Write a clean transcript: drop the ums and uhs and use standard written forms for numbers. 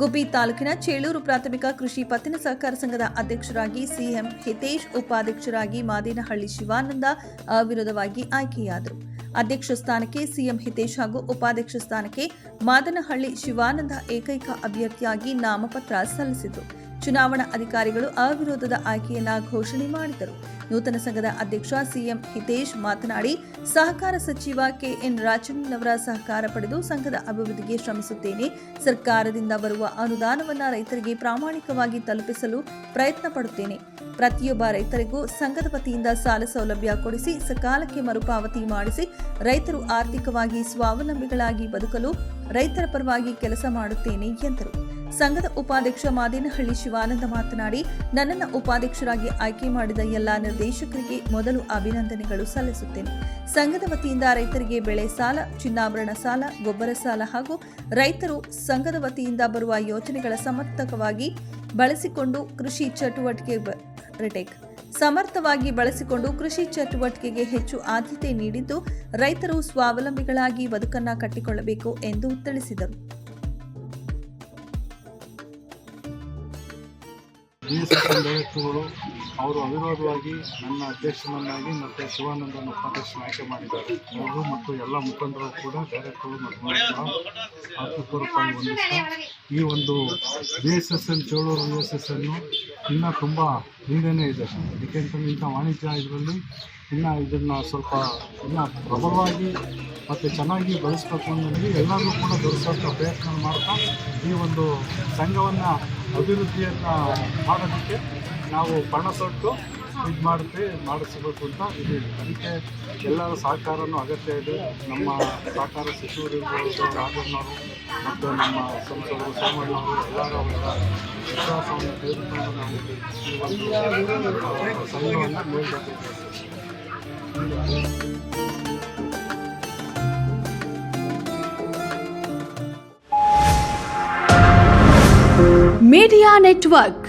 ಗುಬ್ಬಿ ತಾಲೂಕಿನ ಚೇಳೂರು ಪ್ರಾಥಮಿಕ ಕೃಷಿ ಪತ್ತಿನ ಸಹಕಾರ ಸಂಘದ ಅಧ್ಯಕ್ಷರಾಗಿ ಸಿಎಂ ಹಿತೇಶ್, ಉಪಾಧ್ಯಕ್ಷರಾಗಿ ಮಾದೇನಹಳ್ಳಿ ಶಿವಾನಂದ ಅವಿರೋಧವಾಗಿ ಆಯ್ಕೆಯಾದರು. ಅಧ್ಯಕ್ಷ ಸ್ಥಾನಕ್ಕೆ ಸಿಎಂ ಹಿತೇಶ್ ಹಾಗೂ ಉಪಾಧ್ಯಕ್ಷ ಸ್ಥಾನಕ್ಕೆ ಮಾದನಹಳ್ಳಿ ಶಿವಾನಂದ ಏಕೈಕ ಅಭ್ಯರ್ಥಿಯಾಗಿ ನಾಮಪತ್ರ ಸಲ್ಲಿಸಿದರು. ಚುನಾವಣಾ ಅಧಿಕಾರಿಗಳು ಅವಿರೋಧದ ಆಯ್ಕೆಯನ್ನ ಘೋಷಣೆ ಮಾಡಿದರು. ನೂತನ ಸಂಘದ ಅಧ್ಯಕ್ಷ ಸಿಎಂ ಹಿತೇಶ್ ಮಾತನಾಡಿ, ಸಹಕಾರ ಸಚಿವ ಕೆಎನ್ ರಾಜಣ್ಣನವರ ಸಹಕಾರ ಪಡೆದು ಸಂಘದ ಅಭಿವೃದ್ಧಿಗೆ ಶ್ರಮಿಸುತ್ತೇನೆ. ಸರ್ಕಾರದಿಂದ ಬರುವ ಅನುದಾನವನ್ನು ರೈತರಿಗೆ ಪ್ರಾಮಾಣಿಕವಾಗಿ ತಲುಪಿಸಲು ಪ್ರಯತ್ನ ಪಡುತ್ತೇನೆ. ಪ್ರತಿಯೊಬ್ಬ ರೈತರಿಗೂ ಸಂಘದ ವತಿಯಿಂದ ಸಾಲ ಸೌಲಭ್ಯ ಕೊಡಿಸಿ ಸಕಾಲಕ್ಕೆ ಮರುಪಾವತಿ ಮಾಡಿಸಿ ರೈತರು ಆರ್ಥಿಕವಾಗಿ ಸ್ವಾವಲಂಬಿಗಳಾಗಿ ಬದುಕಲು ರೈತರ ಪರವಾಗಿ ಕೆಲಸ ಮಾಡುತ್ತೇನೆ ಎಂದರು. ಸಂಘದ ಉಪಾಧ್ಯಕ್ಷ ಮಾದೇನಹಳ್ಳಿ ಶಿವಾನಂದ ಮಾತನಾಡಿ, ನನ್ನನ್ನು ಉಪಾಧ್ಯಕ್ಷರಾಗಿ ಆಯ್ಕೆ ಮಾಡಿದ ಎಲ್ಲಾ ನಿರ್ದೇಶಕರಿಗೆ ಮೊದಲು ಅಭಿನಂದನೆಗಳು ಸಲ್ಲಿಸುತ್ತೇನೆ. ಸಂಘದ ವತಿಯಿಂದ ರೈತರಿಗೆ ಬೆಳೆ ಸಾಲ, ಚಿನ್ನಾಭರಣ ಸಾಲ, ಗೊಬ್ಬರ ಸಾಲ ಹಾಗೂ ರೈತರು ಸಂಘದ ವತಿಯಿಂದ ಬರುವ ಯೋಜನೆಗಳ ಸಮರ್ಥವಾಗಿ ಬಳಸಿಕೊಂಡು ಕೃಷಿ ಚಟುವಟಿಕೆಗೆ ಹೆಚ್ಚು ಆದ್ಯತೆ ನೀಡಿದ್ದು ರೈತರು ಸ್ವಾವಲಂಬಿಗಳಾಗಿ ಬದುಕನ್ನು ಕಟ್ಟಿಕೊಳ್ಳಬೇಕು ಎಂದು ತಿಳಿಸಿದರು. ಡೈರೆಕ್ಟರ್ಗಳು ಅವರು ಅವಿರೋಧವಾಗಿ ನನ್ನ ಅಧ್ಯಕ್ಷನನ್ನಾಗಿ ಮತ್ತು ಶಿವಾನಂದನ ಉಪಾಧ್ಯಕ್ಷ ಆಯ್ಕೆ ಮಾಡಿದ್ದಾರೆ. ಅವರು ಮತ್ತು ಎಲ್ಲ ಮುಖಂಡರು ಕೂಡ ಡೈರೆಕ್ಟರ್ಗಳು ಮತ್ತು ಆರ್ಥಿಕವಾಗಿ ಹೊಂದಿಸ್ತಾ ಈ ಒಂದು BSSN ಚೇಳೂರು BSSN ಇನ್ನೂ ತುಂಬ ಹಿಂದೆಯೇ ಇದೆ. ಏಕೆಂತಂದ್ರೆ ಇಂಥ ವಾಣಿಜ್ಯ ಇದರಲ್ಲಿ ಇನ್ನೂ ಇದನ್ನು ಸ್ವಲ್ಪ ಇನ್ನೂ ಪ್ರಬಲವಾಗಿ ಮತ್ತು ಚೆನ್ನಾಗಿ ಬೆಳೆಸಬೇಕು ಅನ್ನೋದು ಎಲ್ಲರೂ ಕೂಡ ಬೆಳೆಸೋಕ್ಕೆ ಪ್ರಯತ್ನ ಮಾಡ್ತಾ ಈ ಒಂದು ಸಂಘವನ್ನು ಅಭಿವೃದ್ಧಿಯನ್ನು ಮಾಡೋದಕ್ಕೆ ನಾವು ಪಣ ತೊಟ್ಟು ಮಾಡಿಸಬೇಕು ಅಂತ ಇದೆ. ಅದಕ್ಕೆ ಎಲ್ಲರ ಸಹಕಾರನೂ ಅಗತ್ಯ ಇದೆ. ನಮ್ಮ ಸಹಕಾರ ಸಚಿವರು ರಾಜಣ್ಣವರು ಮತ್ತು ನಮ್ಮ ಸಂಸದರು ಸೋಮಣ್ಣವರು ಎಲ್ಲರ ವಿಶ್ವಾಸವನ್ನು ತೆಗೆದುಕೊಂಡು ನಾವು ಈ ಒಂದು ಸಂಘವನ್ನು ಮೇಲ್ದರ್ಜೆಗೆ ಮೀಡಿಯಾ ನೆಟ್ವರ್ಕ್